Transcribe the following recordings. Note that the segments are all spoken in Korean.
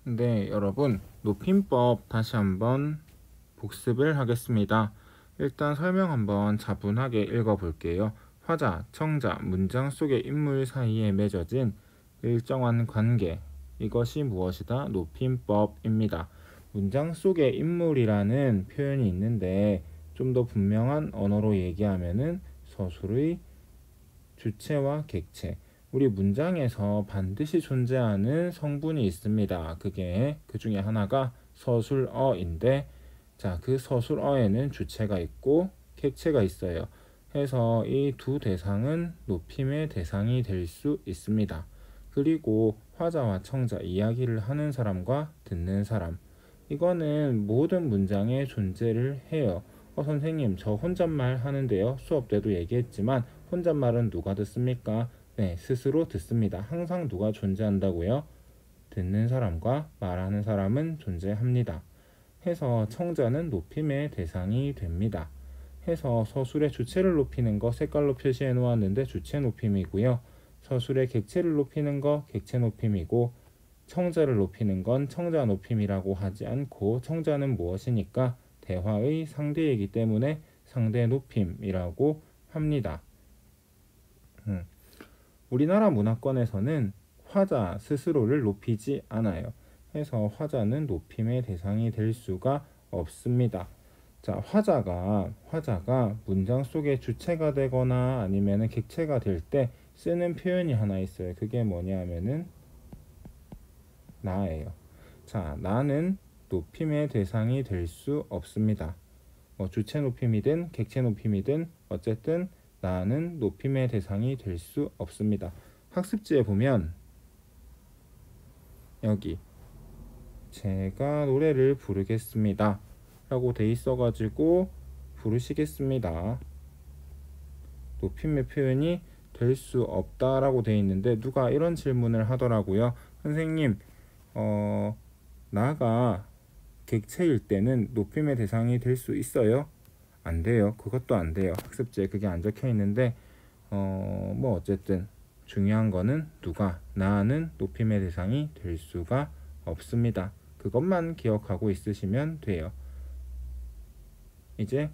네, 여러분, 높임법 다시 한번 복습을 하겠습니다. 일단 설명 한번 차분하게 읽어볼게요. 화자, 청자, 문장 속의 인물 사이에 맺어진 일정한 관계, 이것이 무엇이다? 높임법입니다. 문장 속의 인물이라는 표현이 있는데 좀 더 분명한 언어로 얘기하면은 서술의 주체와 객체, 우리 문장에서 반드시 존재하는 성분이 있습니다. 그게 그 중에 하나가 서술어인데, 자, 그 서술어에는 주체가 있고 객체가 있어요. 해서 이 두 대상은 높임의 대상이 될 수 있습니다. 그리고 화자와 청자, 이야기를 하는 사람과 듣는 사람, 이거는 모든 문장에 존재를 해요. 선생님, 저 혼잣말 하는데요. 수업 때도 얘기했지만 혼잣말은 누가 듣습니까? 네, 스스로 듣습니다. 항상 누가 존재한다고요? 듣는 사람과 말하는 사람은 존재합니다. 해서 청자는 높임의 대상이 됩니다. 해서 서술의 주체를 높이는 거 색깔로 표시해 놓았는데 주체 높임이고요. 서술의 객체를 높이는 거 객체 높임이고, 청자를 높이는 건 청자 높임이라고 하지 않고, 청자는 무엇이니까 대화의 상대이기 때문에 상대 높임이라고 합니다. 우리나라 문화권에서는 화자 스스로를 높이지 않아요. 해서 화자는 높임의 대상이 될 수가 없습니다. 자, 화자가 문장 속에 주체가 되거나 아니면 객체가 될 때 쓰는 표현이 하나 있어요. 그게 뭐냐면은 나예요. 자, 나는 높임의 대상이 될 수 없습니다. 주체 높임이든 객체 높임이든 어쨌든 나는 높임의 대상이 될 수 없습니다. 학습지에 보면 여기 제가 노래를 부르겠습니다 라고 돼 있어가지고 부르시겠습니다. 높임의 표현이 될 수 없다라고 돼 있는데 누가 이런 질문을 하더라고요. 선생님, 나가 객체일 때는 높임의 대상이 될 수 있어요? 안 돼요. 그것도 안 돼요. 학습지에 그게 안 적혀 있는데 뭐 어쨌든 중요한 거는 나는 높임의 대상이 될 수가 없습니다. 그것만 기억하고 있으시면 돼요. 이제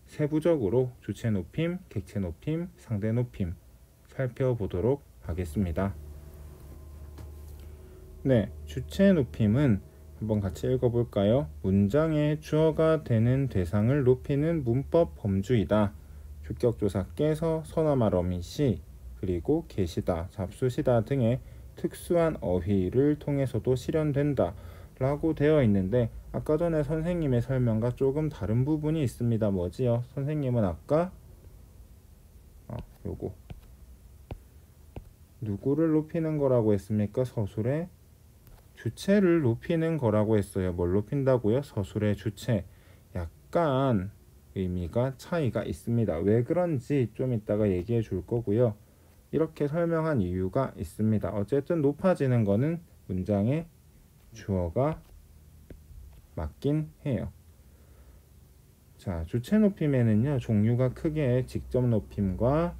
세부적으로 주체 높임, 객체 높임, 상대 높임 살펴보도록 하겠습니다. 네, 주체 높임은 한번 같이 읽어볼까요? 문장의 주어가 되는 대상을 높이는 문법 범주이다. 주격조사 깨서, 서나말 어미시, 그리고 계시다, 잡수시다 등의 특수한 어휘를 통해서도 실현된다 라고 되어 있는데, 아까 전에 선생님의 설명과 조금 다른 부분이 있습니다. 뭐지요? 선생님은 아까 요거 누구를 높이는 거라고 했습니까? 서술의 주체를 높이는 거라고 했어요. 뭘 높인다고요? 서술의 주체. 약간 의미가 차이가 있습니다. 왜 그런지 좀 이따가 얘기해 줄 거고요. 이렇게 설명한 이유가 있습니다. 어쨌든 높아지는 거는 문장의 주어가 맞긴 해요. 자, 주체 높임에는요, 종류가 크게 직접 높임과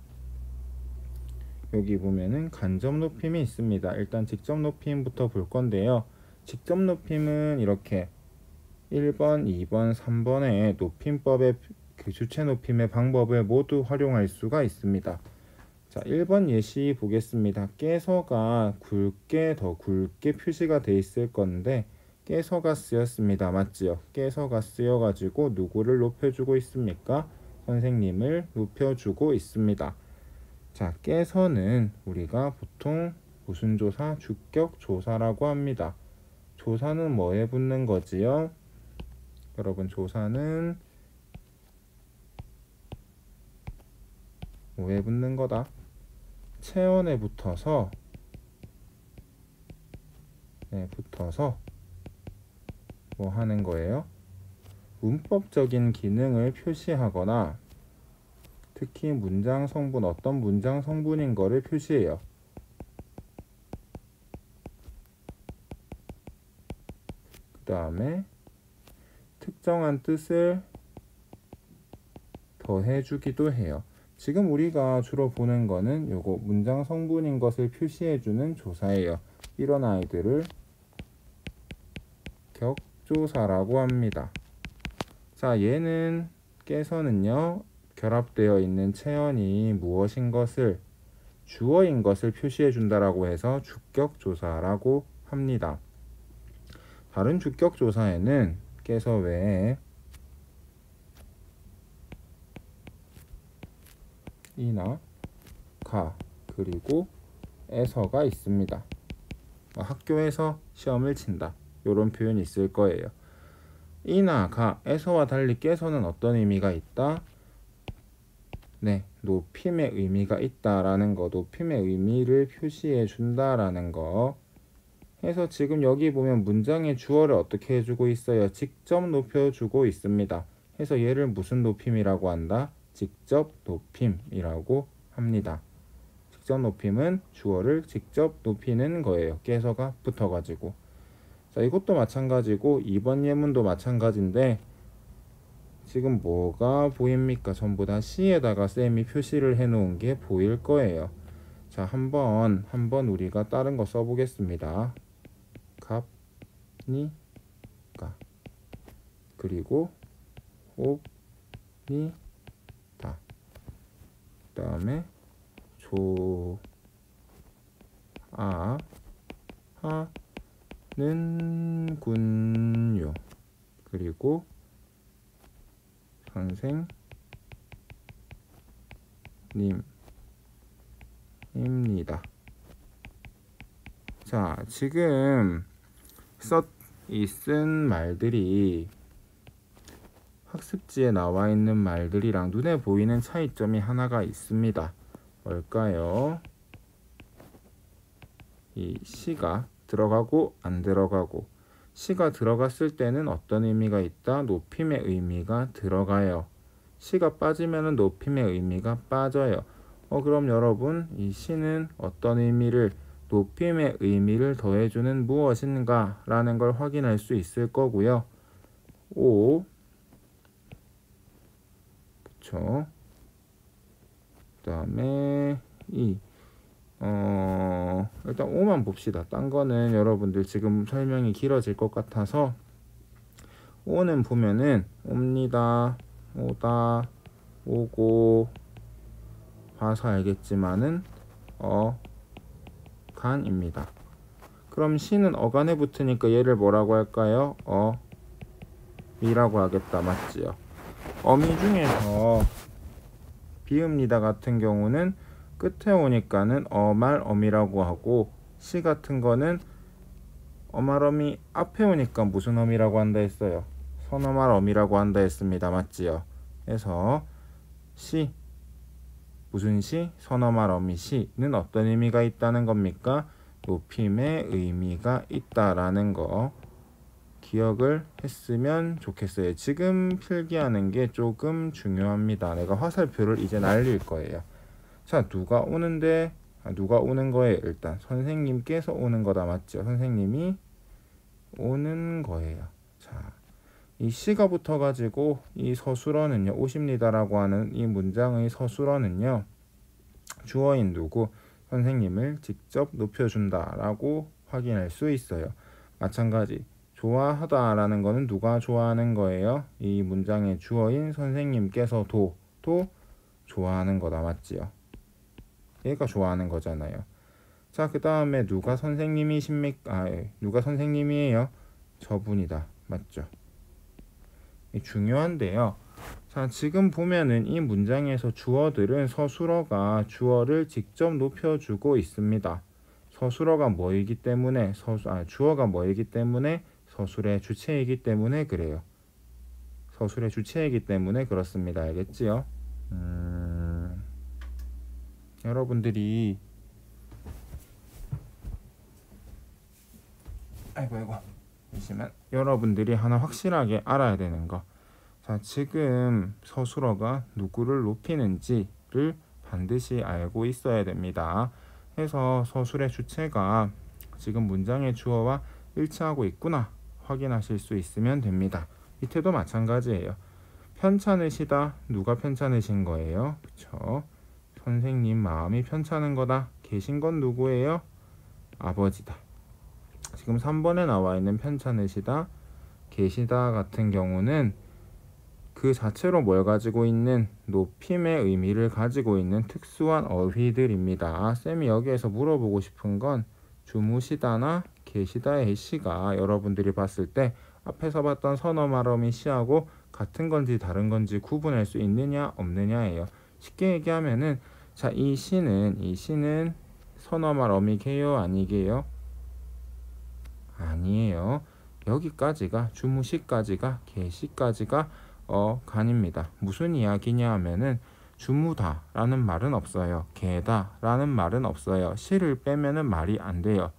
여기 보면은 간접 높임이 있습니다. 일단 직접 높임부터 볼 건데요. 직접 높임은 이렇게 1번, 2번, 3번의 높임법의 그 주체 높임의 방법을 모두 활용할 수가 있습니다. 자, 1번 예시 보겠습니다. 깨서가 더 굵게 표시가 돼 있을 건데 깨서가 쓰였습니다. 맞지요? 깨서가 쓰여가지고 누구를 높여주고 있습니까? 선생님을 높여주고 있습니다. 자, 깨서는 우리가 보통 무슨 조사? 주격 조사라고 합니다. 조사는 뭐에 붙는 거지요? 여러분, 조사는 뭐에 붙는 거다? 체언에 붙어서 뭐 하는 거예요? 문법적인 기능을 표시하거나 특히 문장 성분, 어떤 문장 성분인 거를 표시해요. 그 다음에 특정한 뜻을 더해주기도 해요. 지금 우리가 주로 보는 거는 요거 문장 성분인 것을 표시해주는 조사예요. 이런 아이들을 격조사라고 합니다. 자, 얘는 께서는요 결합되어 있는 체언이 무엇인 것을 주어인 것을 표시해 준다라고 해서 주격조사라고 합니다. 다른 주격조사에는 께서 외에 이나 가 그리고 에서가 있습니다. 학교에서 시험을 친다 이런 표현이 있을 거예요. 이나 가 에서와 달리 께서는 어떤 의미가 있다? 네, 높임의 의미가 있다라는 거, 높임의 의미를 표시해 준다라는 거 해서 지금 여기 보면 문장의 주어를 어떻게 해주고 있어요? 직접 높여주고 있습니다. 해서 얘를 무슨 높임이라고 한다? 직접 높임이라고 합니다. 직접 높임은 주어를 직접 높이는 거예요. 께서가 붙어가지고. 자, 이것도 마찬가지고 2번 예문도 마찬가지인데 지금 뭐가 보입니까? 전부 다 C에다가 쌤이 표시를 해놓은 게 보일 거예요. 자, 한번 우리가 다른 거 써보겠습니다. 갑, 니, 가 그리고 옵, 니, 다 그 다음에 조, 아, 하, 는, 군요 그리고 선생님입니다. 자, 지금 쓴 말들이 학습지에 나와 있는 말들이랑 눈에 보이는 차이점이 하나가 있습니다. 뭘까요? 이 시가 들어가고 안 들어가고, 시가 들어갔을 때는 어떤 의미가 있다? 높임의 의미가 들어가요. 시가 빠지면 높임의 의미가 빠져요. 그럼 여러분, 이 시는 어떤 의미를, 높임의 의미를 더해주는 무엇인가 라는 걸 확인할 수 있을 거고요. 오, 그쵸. 그 다음에 이 일단 5만 봅시다. 딴 거는 여러분들 지금 설명이 길어질 것 같아서 5는 보면은 옵니다, 오다, 오고 봐서 알겠지만은 간입니다. 그럼 시는 어간에 붙으니까 얘를 뭐라고 할까요? 미라고 하겠다. 맞지요? 어미 중에서 비읍니다 같은 경우는 끝에 오니까는 어말 어미라고 하고, 시 같은 거는 어말 어미 앞에 오니까 무슨 어미라고 한다 했어요? 선어말 어미라고 한다 했습니다. 맞지요? 그래서 시, 무슨 시? 선어말 어미 시는 어떤 의미가 있다는 겁니까? 높임의 의미가 있다라는 거 기억을 했으면 좋겠어요. 지금 필기하는 게 조금 중요합니다. 내가 화살표를 이제 날릴 거예요. 자, 누가 오는데, 누가 오는 거예요? 일단 선생님께서 오는 거다. 맞죠? 선생님이 오는 거예요. 자, 이 시가 붙어가지고 이 서술어는요, 오십니다라고 하는 이 문장의 서술어는요, 주어인 누구, 선생님을 직접 높여준다라고 확인할 수 있어요. 마찬가지 좋아하다라는 거는 누가 좋아하는 거예요? 이 문장의 주어인 선생님께서도 좋아하는 거다. 맞지요? 얘가 좋아하는 거잖아요. 자, 그 다음에 누가 선생님이십니까? 누가 선생님이에요? 저분이다. 맞죠? 중요한데요. 자, 지금 보면은 이 문장에서 주어들은 서술어가 주어를 직접 높여주고 있습니다. 서술어가 뭐이기 때문에 주어가 뭐이기 때문에 서술의 주체이기 때문에 그래요. 서술의 주체이기 때문에 그렇습니다. 알겠지요? 여러분들이 잠시만. 여러분들이 하나 확실하게 알아야 되는 거. 자, 지금 서술어가 누구를 높이는지를 반드시 알고 있어야 됩니다. 해서 서술의 주체가 지금 문장의 주어와 일치하고 있구나 확인하실 수 있으면 됩니다. 밑에도 마찬가지예요. 편찮으시다. 누가 편찮으신 거예요? 그쵸? 선생님 마음이 편찮은 거다. 계신 건 누구예요? 아버지다. 지금 3번에 나와 있는 편찮으시다. 계시다 같은 경우는 그 자체로 뭘 가지고 있는 높임의 의미를 가지고 있는 특수한 어휘들입니다. 쌤이 여기에서 물어보고 싶은 건 주무시다나 계시다의 시가 여러분들이 봤을 때 앞에서 봤던 선어말 어미 시하고 같은 건지 다른 건지 구분할 수 있느냐 없느냐예요. 쉽게 얘기하면은 자, 이 시는 선어말 어미게요 아니게요? 아니에요. 여기까지가 주무시까지가 계시까지가 어간입니다. 무슨 이야기냐 하면은 주무다 라는 말은 없어요. 계다 라는 말은 없어요. 시를 빼면은 말이 안 돼요.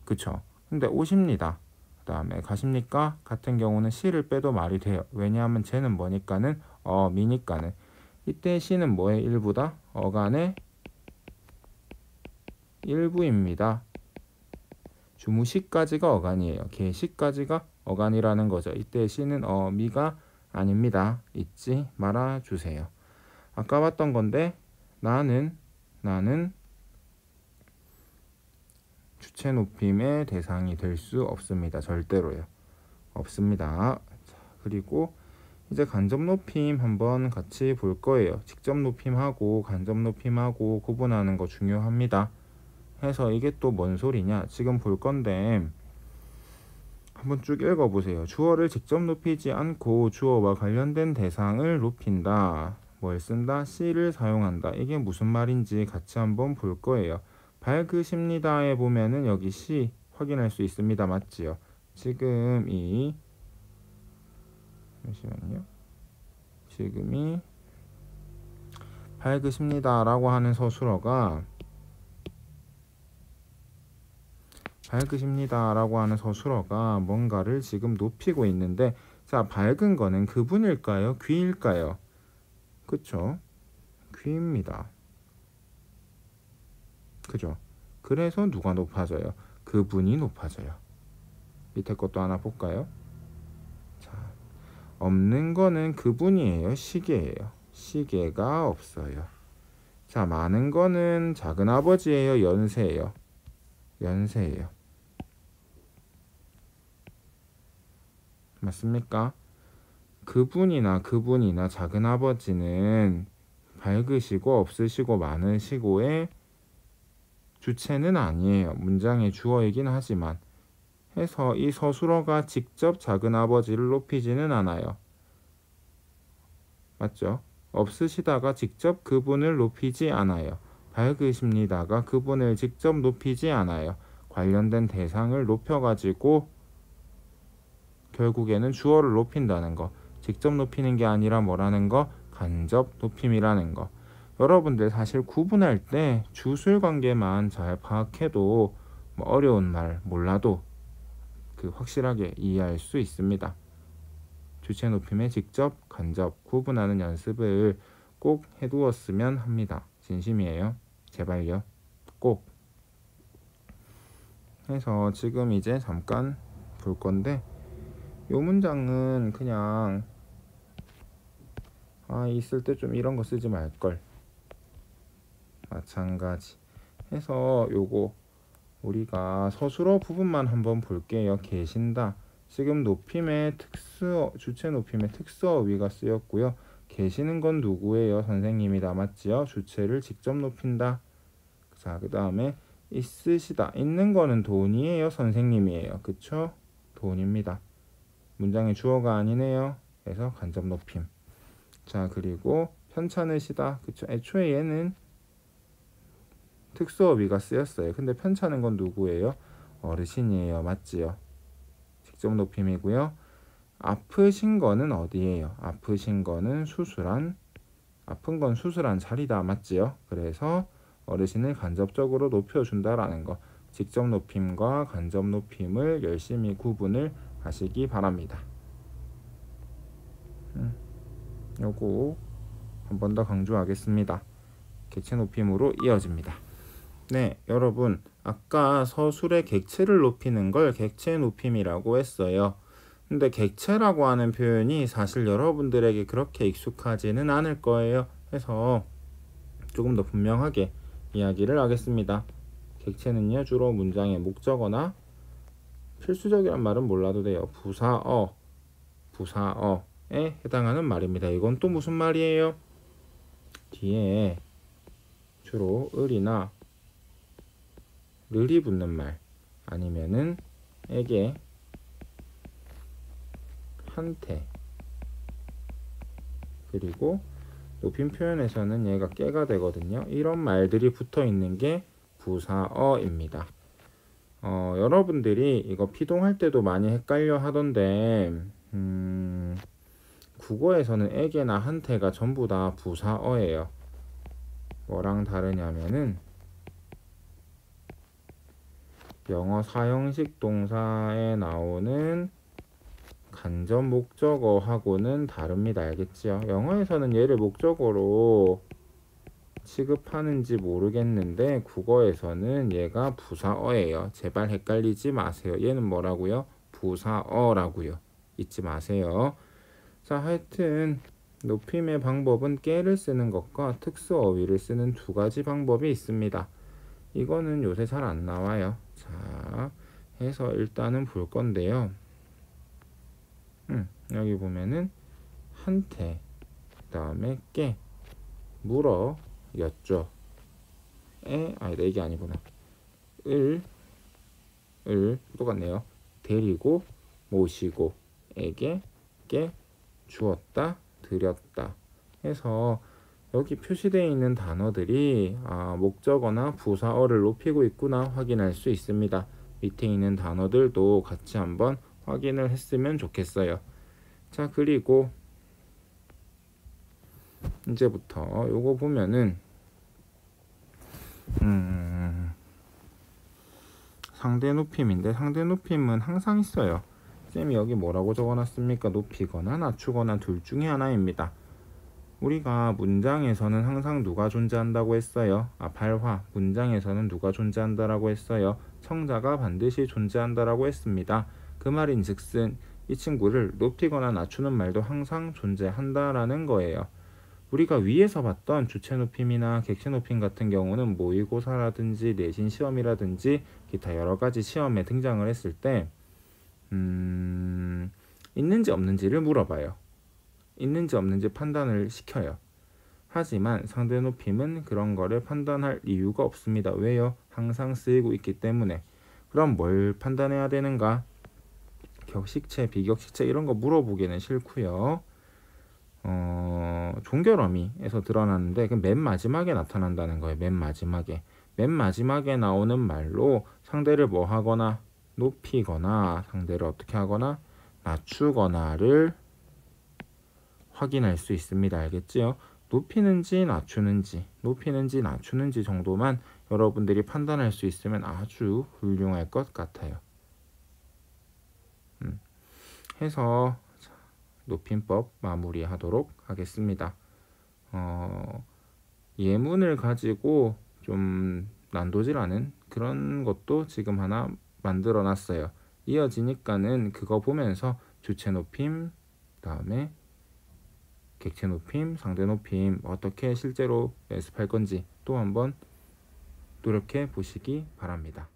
그쵸? 근데 오십니다. 그 다음에 가십니까? 같은 경우는 시를 빼도 말이 돼요. 왜냐하면 쟤는 뭐니까는 미니까는. 이때 시는 뭐의 일부다? 어간의 일부입니다. 주무시까지가 어간이에요. 계시까지가 어간이라는 거죠. 이때 시는 미가 아닙니다. 잊지 말아 주세요. 아까 봤던 건데 나는 주체 높임의 대상이 될 수 없습니다. 절대로요. 없습니다. 자, 그리고 이제 간접 높임 한번 같이 볼 거예요. 직접 높임하고 간접 높임하고 구분하는 거 중요합니다. 해서 이게 또 뭔 소리냐? 지금 볼 건데 한번 쭉 읽어보세요. 주어를 직접 높이지 않고 주어와 관련된 대상을 높인다. 뭘 쓴다? 씨를 사용한다. 이게 무슨 말인지 같이 한번 볼 거예요. 밝으십니다에 보면은 여기 시 확인할 수 있습니다. 맞지요? 지금 잠시만요. 지금이 밝으십니다라고 하는 서술어가 뭔가를 지금 높이고 있는데 자, 밝은 거는 그분일까요? 귀일까요? 그쵸? 귀입니다. 그죠? 그래서 누가 높아져요? 그분이 높아져요. 밑에 것도 하나 볼까요? 자, 없는 거는 그분이에요? 시계예요? 시계가 없어요. 자, 많은 거는 작은아버지예요? 연세예요? 연세예요. 맞습니까? 그분이나 작은아버지는 밝으시고 없으시고 많으시고의 주체는 아니에요. 문장의 주어이긴 하지만 해서 이 서술어가 직접 작은아버지를 높이지는 않아요. 맞죠? 없으시다가 직접 그분을 높이지 않아요. 밝으십니다가 그분을 직접 높이지 않아요. 관련된 대상을 높여가지고 결국에는 주어를 높인다는 거. 직접 높이는 게 아니라 뭐라는 거? 간접 높임이라는 거. 여러분들 사실 구분할 때 주술 관계만 잘 파악해도 뭐 어려운 말 몰라도 그 확실하게 이해할 수 있습니다. 주체 높임의 직접, 간접 구분하는 연습을 꼭 해두었으면 합니다. 진심이에요. 제발요. 꼭. 해서 지금 이제 잠깐 볼 건데 요 문장은 그냥 있을 때 좀 이런 거 쓰지 말걸. 마찬가지 해서 요거 우리가 서술어 부분만 한번 볼게요. 계신다. 지금 높임의 주체 높임의 특수어휘가 쓰였고요. 계시는 건 누구예요? 선생님이다. 맞지요? 주체를 직접 높인다. 자, 그 다음에 있으시다. 있는 거는 돈이에요? 선생님이에요? 그쵸? 돈입니다. 문장의 주어가 아니네요. 그래서 간접 높임. 자, 그리고 편찮으시다. 그쵸? 애초에 얘는 특수어휘가 쓰였어요. 근데 편찮은 건 누구예요? 어르신이에요. 맞지요? 직접 높임이고요. 아프신 거는 어디예요? 아프신 거는 아픈 건 수술한 자리다. 맞지요? 그래서 어르신을 간접적으로 높여준다라는 거. 직접 높임과 간접 높임을 열심히 구분을 하시기 바랍니다. 요거 한 번 더 강조하겠습니다. 객체 높임으로 이어집니다. 네, 여러분 아까 서술의 객체를 높이는 걸 객체 높임이라고 했어요. 근데 객체라고 하는 표현이 사실 여러분들에게 그렇게 익숙하지는 않을 거예요. 해서 조금 더 분명하게 이야기를 하겠습니다. 객체는요 주로 문장의 목적어나 필수적이란 말은 몰라도 돼요. 부사어에 해당하는 말입니다. 이건 또 무슨 말이에요? 뒤에 주로 을이나 르이 붙는 말, 아니면은 에게, 한테, 그리고 높임 표현에서는 얘가 깨가 되거든요. 이런 말들이 붙어 있는 게 부사어입니다. 여러분들이 이거 피동할 때도 많이 헷갈려 하던데, 국어에서는 에게나 한테가 전부 다 부사어예요. 뭐랑 다르냐면은 영어 사형식 동사에 나오는 간접 목적어하고는 다릅니다. 알겠지요? 영어에서는 얘를 목적어로 취급하는지 모르겠는데 국어에서는 얘가 부사어예요. 제발 헷갈리지 마세요. 얘는 뭐라고요? 부사어라고요. 잊지 마세요. 자, 하여튼 높임의 방법은 깨를 쓰는 것과 특수어휘를 쓰는 두 가지 방법이 있습니다. 이거는 요새 잘 안 나와요. 자, 해서 일단은 볼 건데요. 여기 보면은 한테, 그 다음에 깨, 물어, 였죠. 아니다, 이게 아니구나. 을 똑같네요. 데리고, 모시고, 에게, 깨, 주었다, 드렸다 해서 여기 표시되어 있는 단어들이 목적어나 부사어를 높이고 있구나 확인할 수 있습니다. 밑에 있는 단어들도 같이 한번 확인을 했으면 좋겠어요. 자, 그리고 이제부터 요거 보면은 상대 높임인데, 상대 높임은 항상 있어요. 쌤이 여기 뭐라고 적어놨습니까? 높이거나 낮추거나 둘 중에 하나입니다. 우리가 문장에서는 항상 누가 존재한다고 했어요? 발화, 문장에서는 누가 존재한다라고 했어요? 청자가 반드시 존재한다라고 했습니다. 그 말인즉슨 이 친구를 높이거나 낮추는 말도 항상 존재한다라는 거예요. 우리가 위에서 봤던 주체 높임이나 객체 높임 같은 경우는 모의고사라든지 내신 시험이라든지 기타 여러 가지 시험에 등장을 했을 때 있는지 없는지를 물어봐요. 있는지 없는지 판단을 시켜요. 하지만 상대 높임은 그런 거를 판단할 이유가 없습니다. 왜요? 항상 쓰이고 있기 때문에. 그럼 뭘 판단해야 되는가? 격식체, 비격식체 이런 거 물어보기는 싫고요. 종결어미에서 드러나는데 그 맨 마지막에 나타난다는 거예요. 맨 마지막에 나오는 말로 상대를 뭐 하거나 높이거나 상대를 어떻게 하거나 낮추거나를 확인할 수 있습니다. 알겠지요? 높이는지 낮추는지 정도만 여러분들이 판단할 수 있으면 아주 훌륭할 것 같아요. 해서 높임법 마무리하도록 하겠습니다. 예문을 가지고 좀 난도질하는 그런 것도 지금 하나 만들어 놨어요. 이어지니까는 그거 보면서 주체 높임, 다음에 객체 높임, 상대 높임 어떻게 실제로 연습할 건지 또 한번 노력해 보시기 바랍니다.